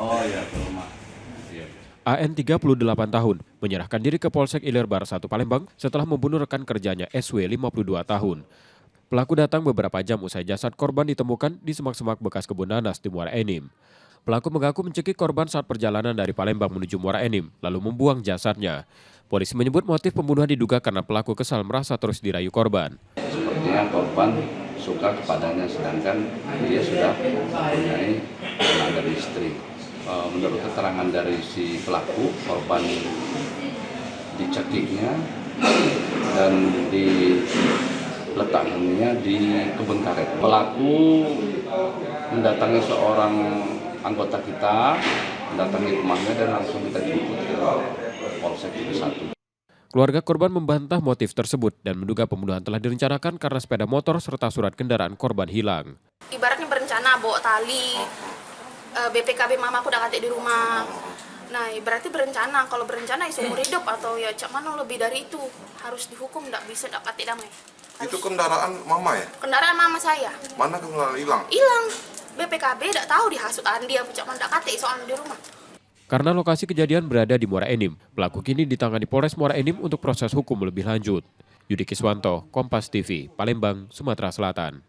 Oh iya, ke rumah. Iya. AN 38 tahun menyerahkan diri ke Polsek Ilir Barat 1 Palembang setelah membunuh rekan kerjanya SW 52 tahun. Pelaku datang beberapa jam usai jasad korban ditemukan di semak-semak bekas kebun nanas di Muara Enim. Pelaku mengaku mencekik korban saat perjalanan dari Palembang menuju Muara Enim, lalu membuang jasadnya. Polisi menyebut motif pembunuhan diduga karena pelaku kesal merasa terus dirayu korban. Sepertinya korban suka kepadanya, sedangkan dia sudah mempunyai anak dan istri. Menurut keterangan dari si pelaku, korban dicekiknya dan diletakkannya di kebun karet. Pelaku mendatangi seorang anggota kita, mendatangi rumahnya dan langsung kita jemput ke Polsek Ilir 1. Keluarga korban membantah motif tersebut dan menduga pembunuhan telah direncanakan karena sepeda motor serta surat kendaraan korban hilang. Ibaratnya berencana bawa tali, BPKB mamaku udah katik di rumah. Nah, berarti berencana. Kalau berencana ya seumur hidup atau ya cak mana lebih dari itu. Harus dihukum, nggak bisa nggak katik damai. Itu kendaraan mama ya? Kendaraan mama saya. Mana kendaraan hilang? Hilang. BPKB nggak tahu dihasut Andi apa cak mana nggak katik soalnya di rumah. Karena lokasi kejadian berada di Muara Enim, pelaku kini ditangani Polres Muara Enim untuk proses hukum lebih lanjut. Yudi Kiswanto, Kompas TV, Palembang, Sumatera Selatan.